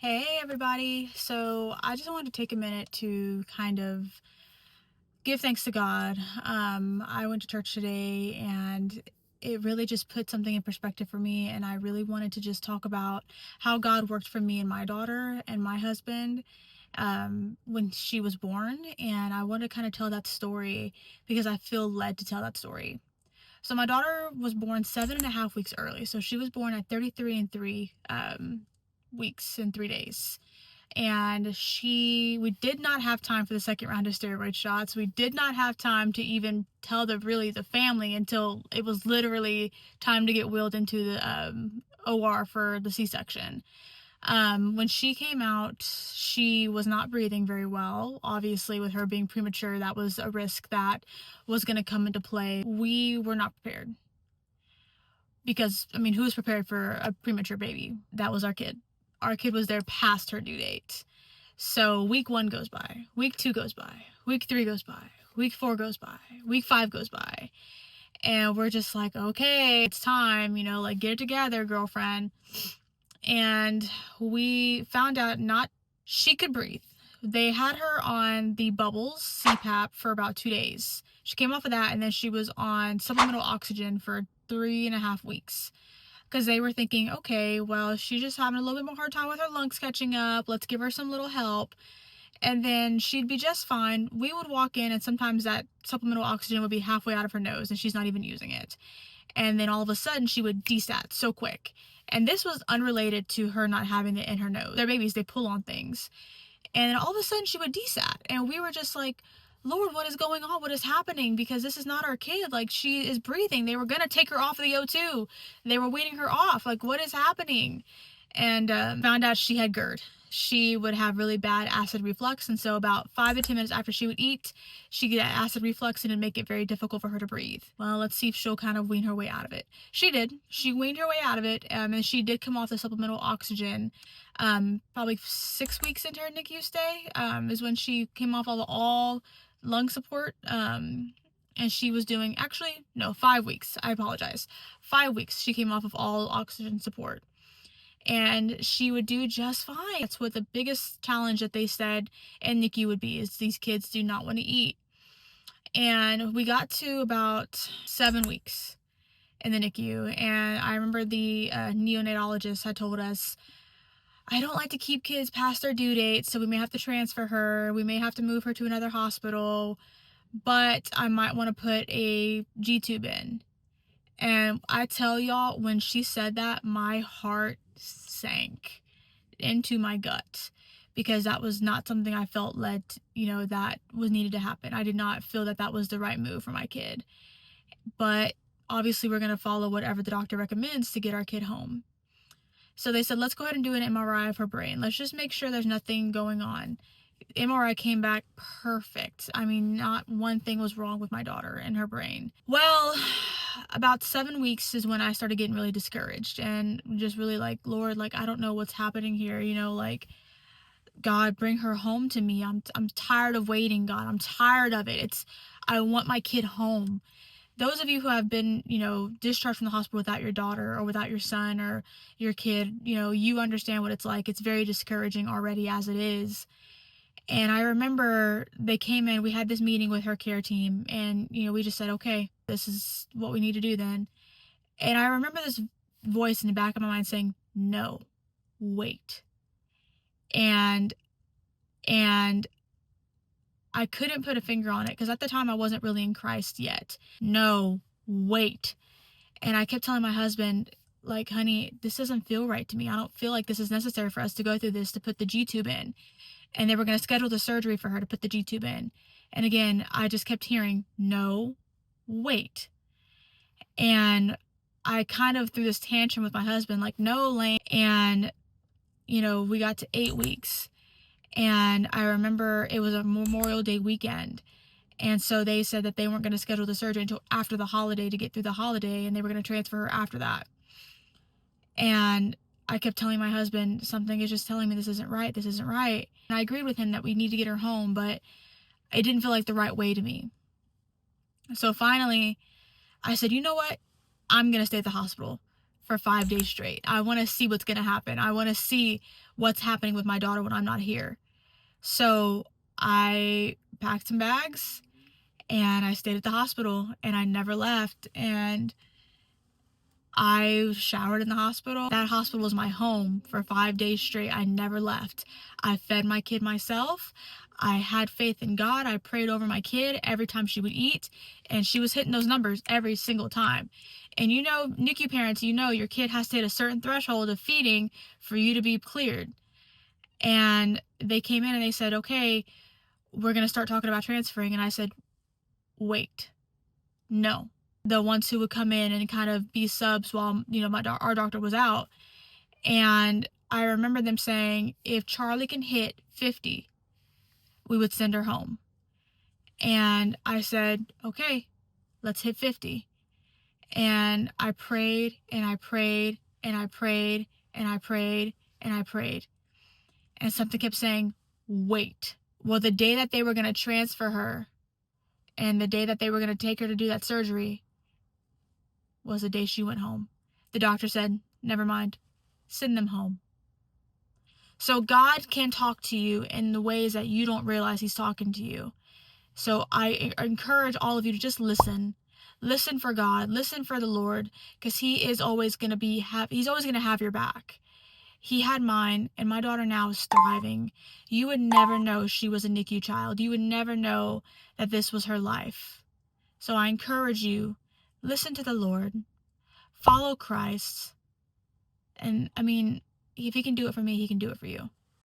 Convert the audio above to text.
Hey everybody. So I just wanted to take a minute to kind of give thanks to God. I went to church today and it really just put something in perspective for me, and I really wanted to just talk about how God worked for me and my daughter and my husband when she was born. And I want to kind of tell that story because I feel led to tell that story. So my daughter was born 7.5 weeks early. So she was born at 33 and 3 weeks and 3 days. And we did not have time for the second round of steroid shots. We did not have time to even tell the family until it was literally time to get wheeled into the OR for the C-section. When she came out, she was not breathing very well. Obviously, with her being premature, that was a risk that was going to come into play. We were not prepared because, I mean, who was prepared for a premature baby? That was our kid. Our kid was there past her due date. So week 1 goes by, week 2 goes by, week 3 goes by, week 4 goes by, week 5 goes by. And we're just like, okay, it's time, like get it together, girlfriend. And we found out she could breathe. They had her on the bubbles CPAP for about 2 days. She came off of that, and then she was on supplemental oxygen for 3.5 weeks. Because they were thinking, okay, well, she's just having a little bit more hard time with her lungs catching up. Let's give her some little help. And then she'd be just fine. We would walk in, and sometimes that supplemental oxygen would be halfway out of her nose, and she's not even using it. And then all of a sudden, she would desat so quick. And this was unrelated to her not having it in her nose. They're babies, they pull on things. And then all of a sudden, she would desat. And we were just like, Lord, what is going on? What is happening? Because this is not our kid. Like, she is breathing. They were going to take her off of the O2. They were weaning her off. Like, what is happening? And found out she had GERD. She would have really bad acid reflux. And so about 5 to 10 minutes after she would eat, she'd get acid reflux and it'd make it very difficult for her to breathe. Well, let's see if she'll kind of wean her way out of it. She did. She weaned her way out of it. And she did come off the supplemental oxygen. Probably 6 weeks into her NICU stay is when she came off all lung support. And she was doing 5 weeks. I apologize. 5 weeks she came off of all oxygen support. And she would do just fine. That's what the biggest challenge that they said in NICU would be, is these kids do not want to eat. And we got to about 7 weeks in the NICU, and I remember the neonatologist had told us, I don't like to keep kids past their due date, so we may have to transfer her, we may have to move her to another hospital, but I might want to put a G-tube in. And I tell y'all, when she said that, my heart sank into my gut, because that was not something I felt that was needed to happen. I did not feel that that was the right move for my kid. But obviously we're going to follow whatever the doctor recommends to get our kid home. So they said, let's go ahead and do an MRI of her brain. Let's just make sure there's nothing going on. MRI came back perfect. I mean, not one thing was wrong with my daughter and her brain. Well, about 7 weeks is when I started getting really discouraged and just really like, Lord, like, I don't know what's happening here. Like, God, bring her home to me. I'm tired of waiting, God. I'm tired of it. I want my kid home. Those of you who have been, discharged from the hospital without your daughter or without your son or your kid, you understand what it's like. It's very discouraging already as it is. And I remember they came in, we had this meeting with her care team, and, we just said, okay, this is what we need to do then. And I remember this voice in the back of my mind saying, no, wait. And I couldn't put a finger on it, because at the time I wasn't really in Christ yet. No, wait. And I kept telling my husband, like, honey, this doesn't feel right to me. I don't feel like this is necessary for us to go through this to put the G-tube in. And they were going to schedule the surgery for her to put the G-tube in. And again, I just kept hearing, no, wait. And I kind of threw this tantrum with my husband, like, no, Lane. And, we got to 8 weeks. And I remember it was a Memorial Day weekend. And so they said that they weren't going to schedule the surgery until after the holiday to get through the holiday. And they were going to transfer her after that. And I kept telling my husband, something is just telling me this isn't right. This isn't right. And I agreed with him that we need to get her home, but it didn't feel like the right way to me. So finally, I said, you know what? I'm going to stay at the hospital for 5 days straight. I want to see what's going to happen. I want to see what's happening with my daughter when I'm not here. So I packed some bags and I stayed at the hospital and I never left. And I showered in the hospital. That hospital was my home for 5 days straight. I never left. I fed my kid myself. I had faith in God. I prayed over my kid every time she would eat, and she was hitting those numbers every single time. And you know, NICU parents, you know your kid has to hit a certain threshold of feeding for you to be cleared. And they came in and they said, okay, we're going to start talking about transferring. And I said, wait, no. The ones who would come in and kind of be subs while, you know, our doctor was out. And I remember them saying, if Charlie can hit 50, we would send her home. And I said, okay, let's hit 50. And I prayed and I prayed and I prayed and I prayed and I prayed. And something kept saying, wait. Well, the day that they were going to transfer her and the day that they were going to take her to do that surgery was the day she went home. The doctor said, never mind, send them home. So God can talk to you in the ways that you don't realize he's talking to you. So I encourage all of you to just listen. Listen for God. Listen for the Lord, because he is always going to he's always going to have your back. He had mine, and my daughter now is thriving. You would never know she was a NICU child. You would never know that this was her life. So I encourage you, listen to the Lord. Follow Christ. And I mean, if he can do it for me, he can do it for you.